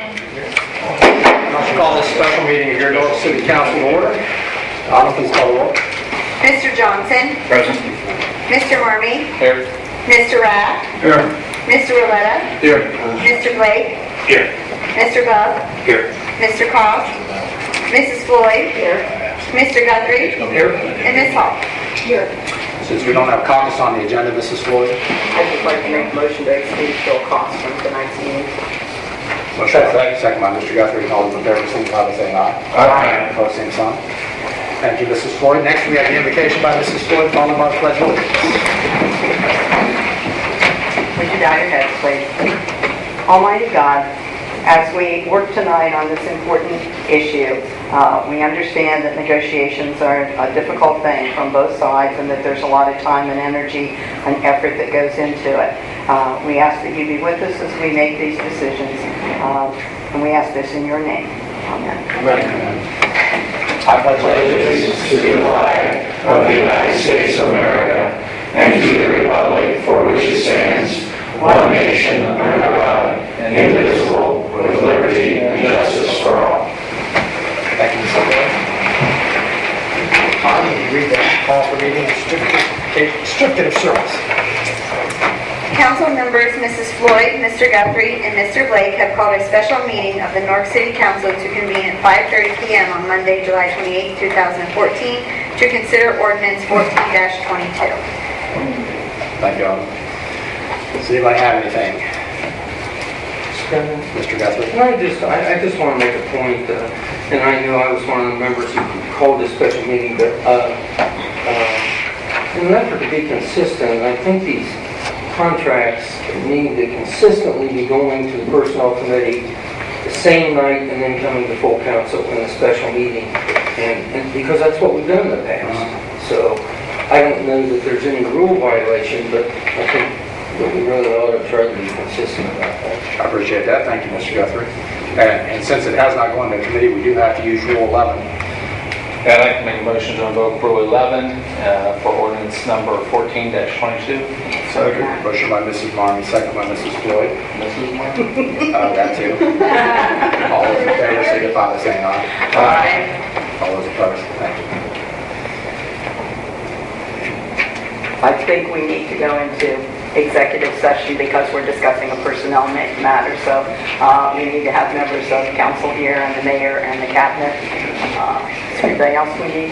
I should call this special meeting of your Newark City Council to order. Please call the roll. Mr. Johnson. Present. Mr. Marmee. Here. Mr. Rath. Here. Mr. Roletta. Here. Mr. Blake. Here. Mr. Bub. Here. Mr. Cross. Mrs. Floyd. Here. Mr. Guthrie. Here. And Ms. Hall. Here. Since we don't have caucus on the agenda, Mrs. Floyd. I'd just like to make a motion to excuse Bill Cost from tonight's meeting. Second by Mr. Guthrie. All those in favor, signify by saying aye. Aye. Opposed, same sign. Thank you, Mrs. Floyd. Next, we have the invocation by Mrs. Floyd, followed by the pledge of allegiance. Would you bow your heads, please? Almighty God, as we work tonight on this important issue, we understand that negotiations are a difficult thing from both sides and that there's a lot of time and energy and effort that goes into it. We ask that you be with us as we make these decisions, and we ask this in your name. Amen. I pledge allegiance to the flag of the United States of America and to the republic for which it stands, one nation under God, indivisible, with liberty and justice for all. Thank you, Mr. Floyd. Will you read the call for meeting and certificate of service? Council members Mrs. Floyd, Mr. Guthrie, and Mr. Blake have called a special meeting of the Newark City Council to convene at 5:30 p.m. on Monday, July 28, 2014, to consider Ordinance 14-22. Thank you all. Does anybody have anything? Mr. Guthrie? I just want to make a point, and I know I was one of the members who called this special meeting, but in an effort to be consistent, I think these contracts need to consistently be going to the Personnel Committee the same night and then coming to full council in a special meeting, and because that's what we've done in the past. So I don't know that there's any rule violation, but I think that we really ought to try to be consistent about that. I appreciate that. Thank you, Mr. Guthrie. And since it has not gone to committee, we do have to use Rule 11. I'd like to make a motion to invoke Rule 11 for ordinance number 14-22. Second. Motion by Mrs. Marmee, second by Mrs. Floyd. Mrs. Martin? That too. All those in favor, signify by saying aye. Aye. All those opposed, thank you. I think we need to go into executive session because we're discussing a personnel matter. So we need to have members of council here and the mayor and the cabinet. Is there anything else we need?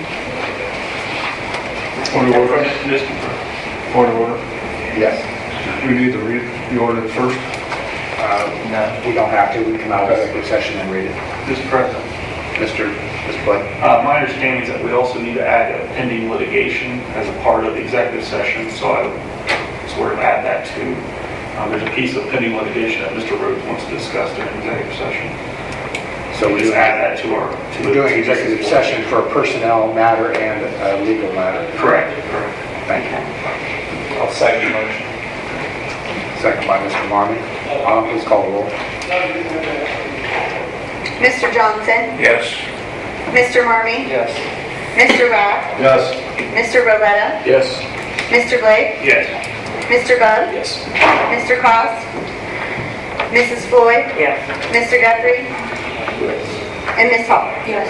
Point of order. Point of order. Yes. We need to read the ordinance first. No, we don't have to. We can come out of executive session and read it. Mr. President, Mr. Blake. my understanding is that we also need to add a pending litigation as a part of the executive session, so I would sort of add that to. There's a piece of pending litigation that Mr. Rhodes wants to discuss during executive session. So we just do add that to our. We're doing executive session for a personnel matter and a legal matter. Correct. Thank you. I'll second the motion. Second by Mr. Marmee. Please call the roll. Mr. Johnson. Yes. Mr. Marmee. Yes. Mr. Rath. Yes. Mr. Roletta. Yes. Mr. Blake. Yes. Mr. Bub. Yes. Mr. Cross. Mrs. Floyd. Yes. Mr. Guthrie. And Ms. Hall. Yes.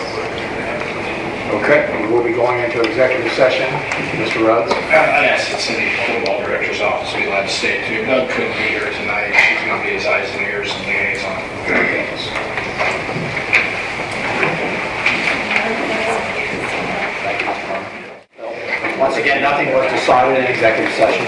Okay, we will be going into executive session. Mr. Rhodes. I'd ask the city football director's office to be allowed to stay too. Doug couldn't be here tonight. She's going to be his eyes and ears and liaison. Thank you, Mr. Marmee. Once again, nothing was decided in executive session.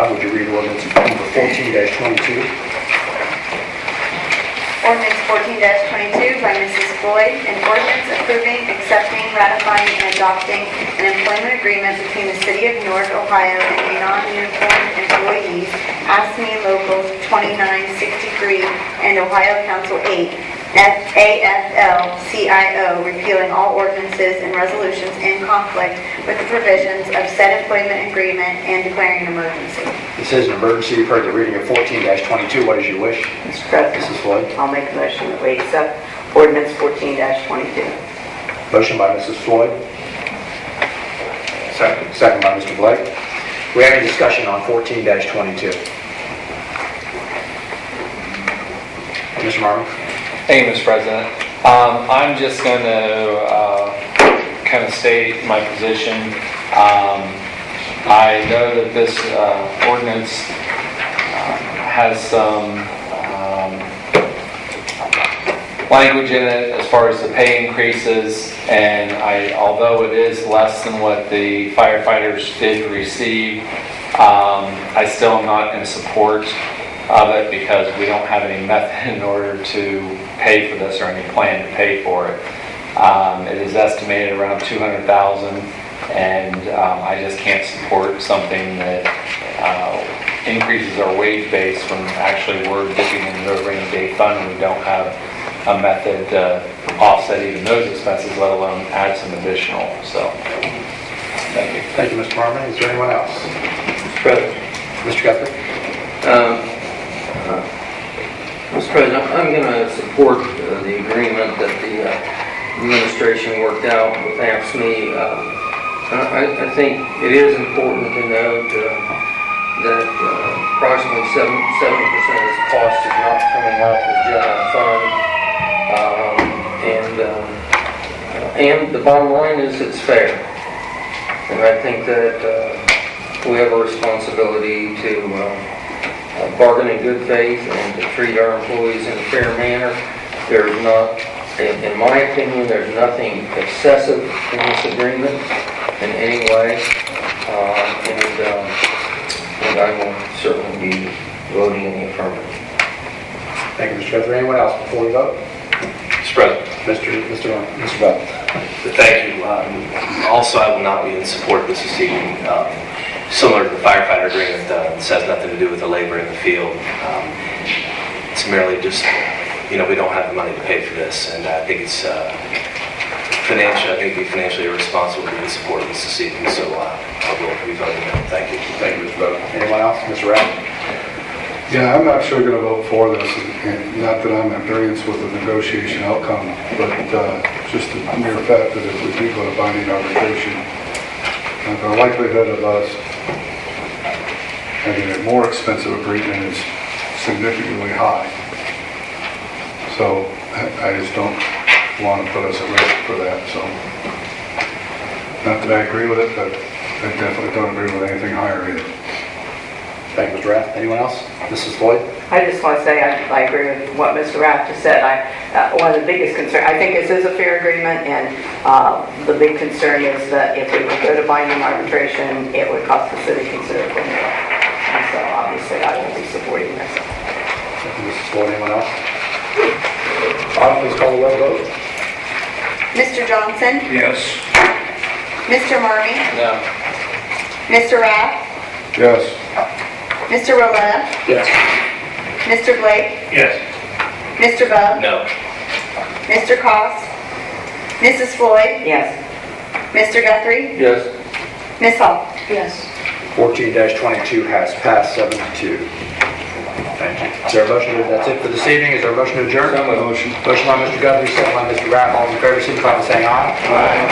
Would you read ordinance number 14-22? Ordinance 14-22 by Mrs. Floyd, an ordinance approving, accepting, ratifying, and adopting an employment agreement between the City of Newark, Ohio, and non-uniformed employees, ASME Local 2963, and Ohio Council 8, AFL-CIO, repealing all ordinances and resolutions in conflict with the provisions of said employment agreement and declaring an emergency. This is an emergency. You've heard the reading of 14-22. What is your wish? Mr. President, Mrs. Floyd. I'll make a motion that we accept ordinance 14-22. Motion by Mrs. Floyd. Second. Second by Mr. Blake. Do we have any discussion on 14-22? Mr. Marmy? Thank you, Mr. President. I'm just going to kind of state my position. I know that this ordinance has some language in it as far as the pay increases, and although it is less than what the firefighters did receive, I still am not in support of it because we don't have any method in order to pay for this or any plan to pay for it. It is estimated around $200,000, and I just can't support something that increases our wage base when actually we're dipping into the rainy day fund and we don't have a method to offset even those expenses, let alone add some additional. So, thank you. Thank you, Mr. Marmy. Is there anyone else? Mr. President. Mr. Guthrie? Mr. President, I'm going to support the agreement that the administration worked out with AFSCME. I think it is important to note that approximately 70% of this cost is not coming out of the general fund. And the bottom line is it's fair. And I think that we have a responsibility to bargain in good faith and to treat our employees in a fair manner. There's not, in my opinion, there's nothing excessive in this agreement in any way, and I will certainly be voting in the affirmative. Thank you, Mr. Guthrie. Anyone else before we vote? Mr. President. Mr. Bell. Thank you. Also, I will not be in support of this evening. Similar to the firefighter agreement, this has nothing to do with the labor in the field. It's merely just, we don't have the money to pay for this, and I think it's financial. I think it'd be financially irresponsible to be in support of this evening, so I'll be voting no. Thank you. Thank you, Mr. Bell. Anyone else? Mr. Rapp? Yeah, I'm not sure going to vote for this, and not that I'm in agreement with the negotiation outcome, but just the mere fact that if we do go to binding arbitration, the likelihood of us having a more expensive agreement is significantly high. So I just don't want to put us at risk for that. So not that I agree with it, but I definitely don't agree with anything higher either. Thank you, Mr. Rath. Anyone else? Mrs. Floyd? I just want to say I agree with what Mr. Rath just said. One of the biggest concerns, I think this is a fair agreement, and the big concern is that if we would go to binding arbitration, it would cost the city considerably more. And so obviously I will be supporting this. Thank you, Mrs. Floyd. Anyone else? Please call the roll vote. Mr. Johnson? Yes. Mr. Marmy? No. Mr. Rath? Yes. Mr. Roletta? Yes. Mr. Blake? Yes. Mr. Bub? No. Mr. Koss? Mrs. Floyd? Yes. Mr. Guthrie? Yes. Ms. Hall? Yes. 14-22 has passed 7-2. Thank you. Is there a motion? That's it for this evening. Is there a motion to adjourn? Motion. Motion by Mr. Guthrie, second by Mr. Rapp. All in favor, signify by saying aye. Aye.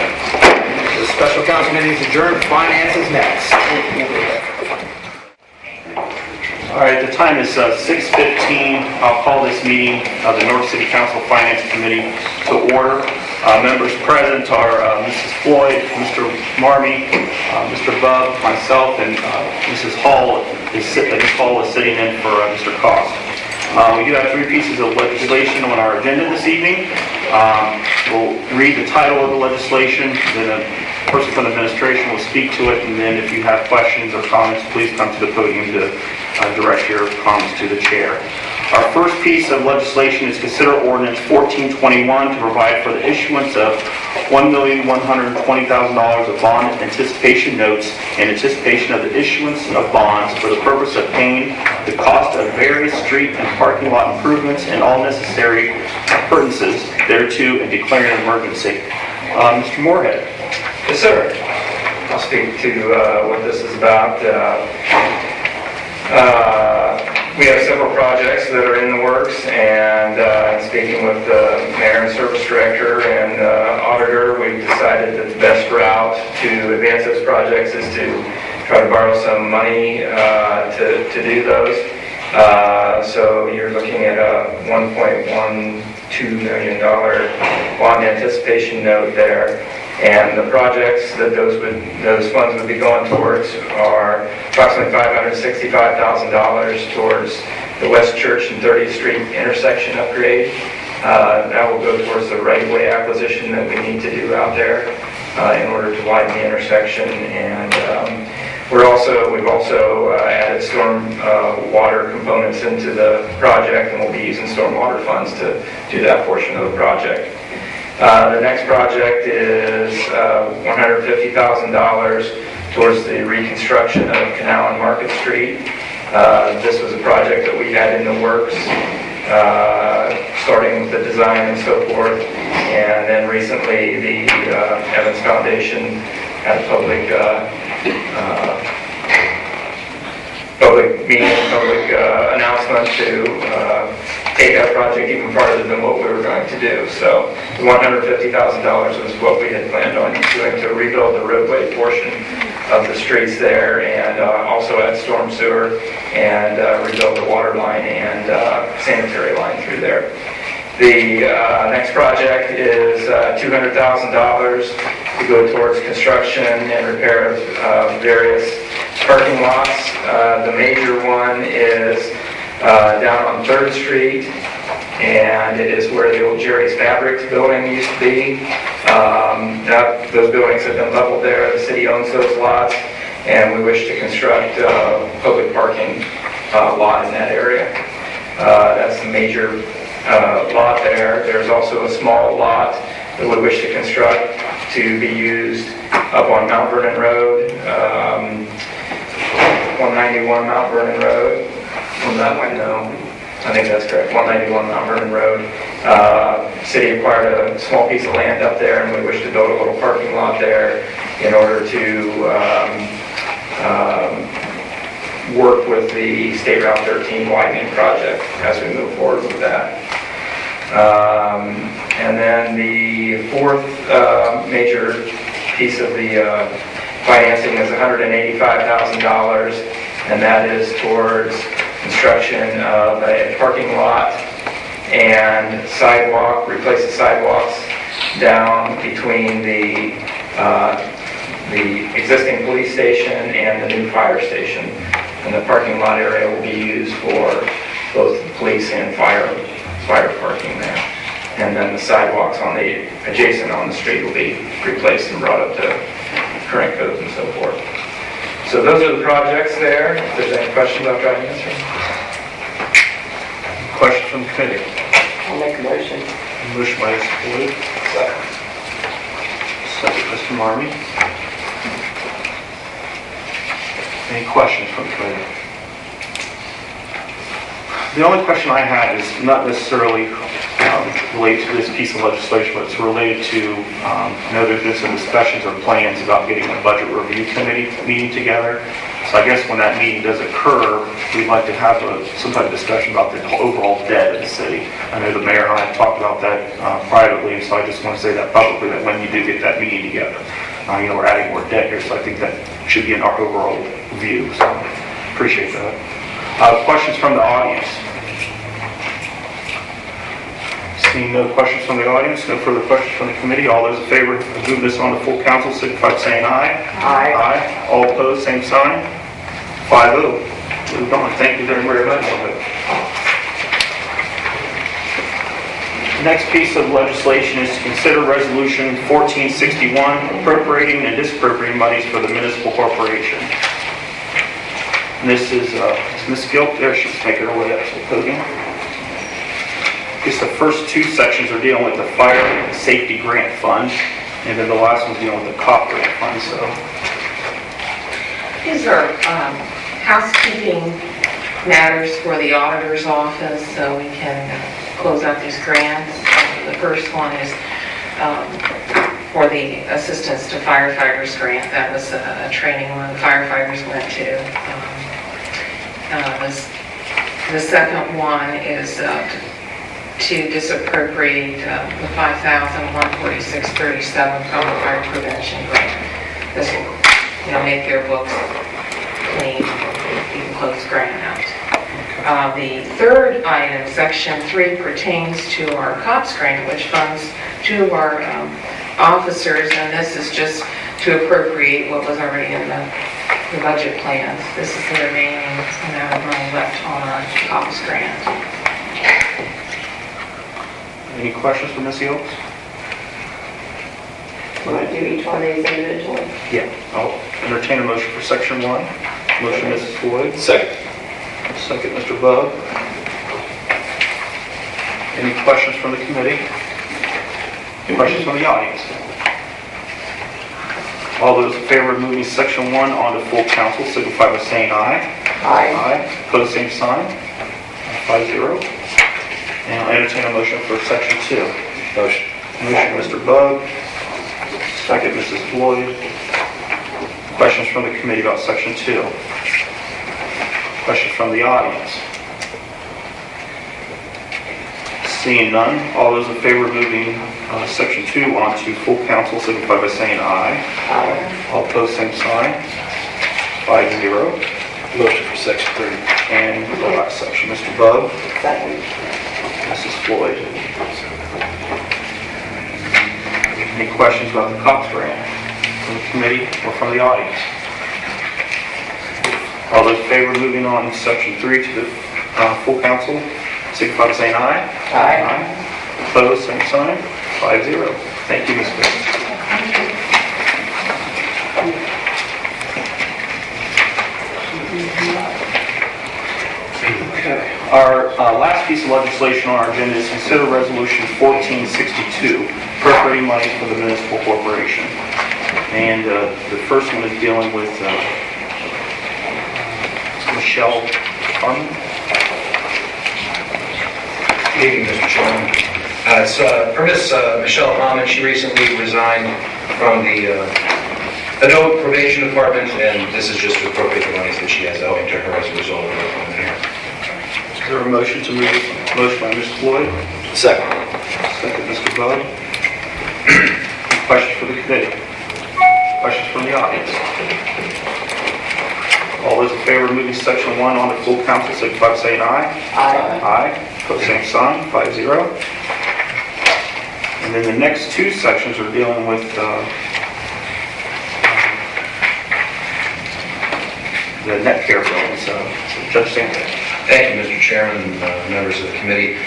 The special council meeting is adjourned. Finance is next. All right, the time is 6:15. I'll call this meeting of the Newark City Council Finance Committee to order. Members present are Mrs. Floyd, Mr. Marmy, Mr. Bub, myself, and Mrs. Hall is sitting in for Mr. Koss. We do have 3 pieces of legislation on our agenda this evening. We'll read the title of the legislation, then person from administration will speak to it, and then if you have questions or comments, please come to the podium to direct your comments to the chair. Our first piece of legislation is consider ordinance 1421 to provide for the issuance of $1,120,000 of bond anticipation notes in anticipation of the issuance of bonds for the purpose of paying the cost of various street and parking lot improvements and all necessary appurtenances thereto and declaring an emergency. Mr. Moorhead. Yes, sir. I'll speak to what this is about. We have several projects that are in the works, and speaking with the mayor and service director and auditor, we've decided that the best route to advance those projects is to try to borrow some money to do those. So you're looking at a $1.12 million bond anticipation note there. And the projects that those funds would be going towards are approximately $565,000 towards the West Church and 30th Street intersection upgrade. That will go towards the right-of-way acquisition that we need to do out there in order to widen the intersection. And we've also added storm water components into the project, and we'll be using stormwater funds to do that portion of the project. The next project is $150,000 towards the reconstruction of Canal and Market Street. This was a project that we had in the works, starting with the design and so forth, and then recently the Evans Foundation had a public announcement to take that project even farther than what we were going to do. So the $150,000 was what we had planned on doing to rebuild the roadway portion of the streets there, and also add storm sewer and rebuild the water line and sanitary line through there. The next project is $200,000 to go towards construction and repair of various parking lots. The major one is down on 3rd Street, and it is where the old Jerry's Fabrics building used to be. Those buildings have been leveled there. The city owns those lots, and we wish to construct a public parking lot in that area. That's the major lot there. There's also a small lot that we wish to construct to be used up on Mount Vernon Road, 191 Mount Vernon Road. From that one, no. I think that's correct. 191 Mount Vernon Road. City acquired a small piece of land up there, and we wish to build a little parking lot there in order to work with the State Route 13 widening project as we move forward with that. And then the fourth major piece of the financing is $185,000, and that is towards construction of a parking lot and sidewalk, replace the sidewalks down between the existing police station and the new fire station. And the parking lot area will be used for both police and fire parking there. And then the sidewalks on the adjacent on the street will be replaced and brought up to current codes and so forth. So those are the projects there. If there's any questions, I'll try to answer. Questions from the committee? I'll make a motion. Motion by Mr. Blue. Second, Mr. Marmee. Any questions from the committee? The only question I had is not necessarily related to this piece of legislation, but it's related to, I know there's been some discussions or plans about getting a budget review committee meeting together. So I guess when that meeting does occur, we'd like to have some type of discussion about the overall debt of the city. I know the mayor and I have talked about that privately, so I just want to say that publicly, that when you do get that meeting together, we're adding more debt here, so I think that should be in our overall view. So appreciate that. Questions from the audience? Seeing no questions from the audience, no further questions from the committee, all those in favor of moving this on to full council signify by saying aye. Aye. Aye. All opposed, same sign. 5-0. Moved on. Thank you very much. Next piece of legislation is to consider Resolution 1461, appropriating and disappropriating monies for the municipal corporation. And this is Ms. Gilp there. She's making her way up to the podium. I guess the first two sections are dealing with the Fire Safety Grant Fund, and then the last one's dealing with the COP Grant Fund. So these are housekeeping matters for the auditor's office, so we can close out these grants. The first one is for the Assistance to Firefighters grant. That was a training one the firefighters went to. The second one is to disappropriate the $5,146.37 from the fire prevention grant. This will, make their books clean. You can close the grant out. The third item, Section 3, pertains to our COPS grant, which funds two of our officers, and this is just to appropriate what was already in the budget plans. This is the remaining amount of money left on our COPS grant. any questions for Ms. Oaks? Want to do each one of these individually? Yeah. I'll entertain a motion for Section 1. Motion, Mrs. Floyd. Second. Second, Mr. Bug. Any questions from the committee? Questions from the audience? All those in favor of moving Section 1 on to full council signify by saying aye. Aye. Pose same sign. 5-0. And I'll entertain a motion for Section 2. Motion. Motion, Mr. Bug. Second, Mrs. Floyd. Questions from the committee about Section 2? Questions from the audience? Seeing none, all those in favor of moving Section 2 onto full council signify by saying aye. Aye. All opposed, same sign. 5-0. Motion for Section 3. And the last section, Mr. Bug. Second. Mrs. Floyd. Any questions about the COPS grant from the committee or from the audience? All those in favor of moving on Section 3 to the full council signify by saying aye. Aye. Opposed, same sign. 5-0. Thank you, Ms. Bell. Okay. Our last piece of legislation on our agenda is consider Resolution 1462, appropriating money for the municipal corporation. And the first one is dealing with Michelle Harmon. Good evening, Mr. Chairman. It's for Miss Michelle Harmon. She recently resigned from the adult probation department, and this is just to appropriate the monies that she has owing to her as a result of her employment here. Is there a motion to move? Motion by Mr. Floyd. Second. Second, Mr. Bud. Questions for the committee? Questions from the audience? All those in favor of moving Section 1 on to full council signify by saying aye. Aye. Aye. Pose same sign. 5-0. And then the next two sections are dealing with the net care bill. So, Judge Sanders. Thank you, Mr. Chairman, members of the committee.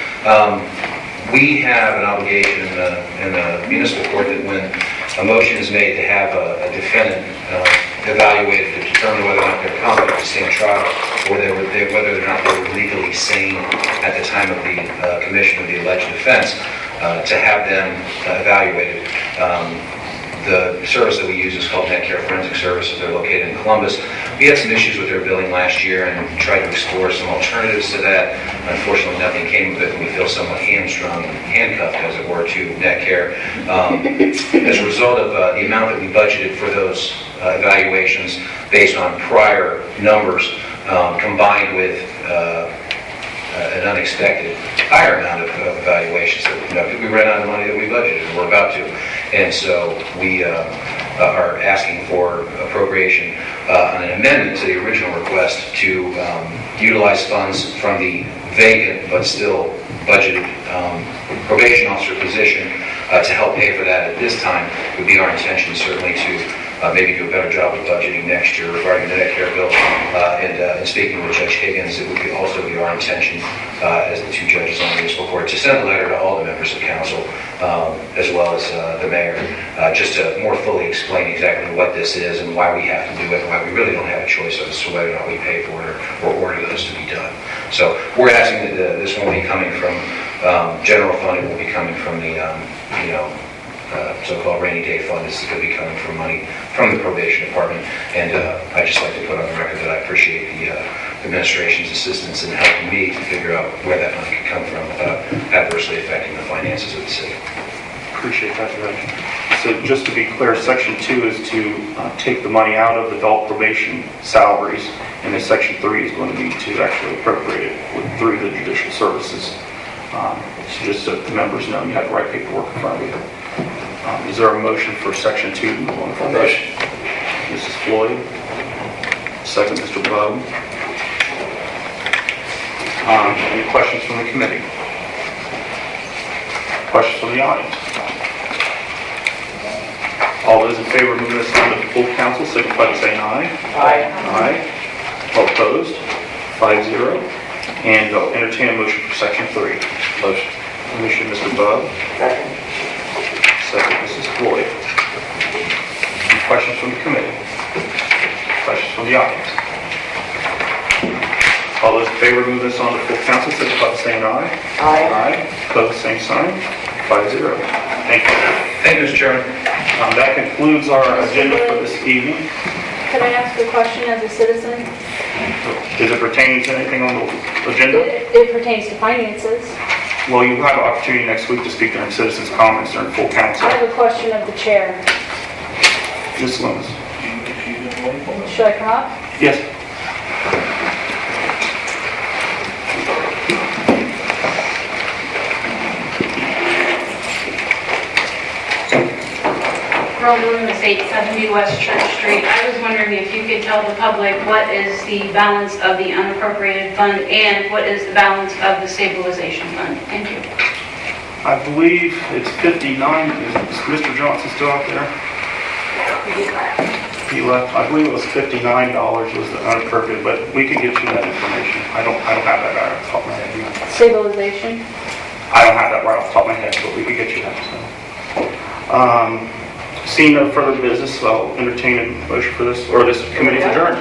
We have an obligation in the municipal court that when a motion is made to have a defendant evaluated to determine whether or not they're competent to stand trial, or whether or not they were legally sane at the time of the commission of the alleged offense, to have them evaluated. The service that we use is called Net Care Forensic Services. They're located in Columbus. We had some issues with their billing last year and tried to explore some alternatives to that. Unfortunately, nothing came of it, and we feel somewhat hamstrung, handcuffed, as it were, to Net Care. As a result of the amount that we budgeted for those evaluations based on prior numbers, combined with an unexpected higher amount of evaluations that we conducted, we ran out of money that we budgeted, and we're about to. And so we are asking for appropriation on an amendment to the original request to utilize funds from the vacant but still budgeted probation officer position to help pay for that at this time. It would be our intention certainly to maybe do a better job of budgeting next year regarding the Medicare bill. And speaking with Judge Higgins, it would also be our intention as the 2 judges on the municipal court to send a letter to all the members of council, as well as the mayor, just to more fully explain exactly what this is and why we have to do it, and why we really don't have a choice as to whether or not we pay for it or order those to be done. So we're asking that this won't be coming from general fund, it will be coming from the so-called rainy day fund. This is going to be coming from money from the probation department, and I'd just like to put on the record that I appreciate the administration's assistance in helping me to figure out where that money could come from without adversely affecting the finances of the city. Appreciate that, Judge. So just to be clear, Section 2 is to take the money out of adult probation salaries, and then Section 3 is going to be to actually appropriate it through the judicial services. So just so the members know, you have the right paperwork in front of you. Is there a motion for Section 2 to move on from that? Mrs. Floyd. Second, Mr. Bug. Any questions from the committee? Questions from the audience? All those in favor of moving this on to full council, signify by saying aye. Aye. Aye. All opposed? 5-0. And I'll entertain a motion for Section 3. Motion. Motion, Mr. Bug. Second. Second, Mrs. Floyd. Any questions from the committee? Questions from the audience? All those in favor of moving this on to full council, signify by saying aye. Aye. Aye. Opposed, same sign. 5-0. Thank you. Thank you, Mr. Chairman. That concludes our agenda for this evening. Can I ask a question as a citizen? Is it pertaining to anything on the agenda? It pertains to finances. Well, you have an opportunity next week to speak during citizens' comments during full council. I have a question of the chair. Ms. Loomis. Should I come up? Yes. Rhonda Loomis, 870 West Church Street. I was wondering if you could tell the public what is the balance of the unappropriated fund and what is the balance of the stabilization fund? Thank you. I believe it's 59. Is Mr. Johnson still out there? He left. I believe it was $59 was the unappropriated, but we could get you that information. I don't have that right off the top of my head. Stabilization? I don't have that right off the top of my head, but we could get you that. So. Seeing no further business, I'll entertain a motion for this, or this committee's adjourned.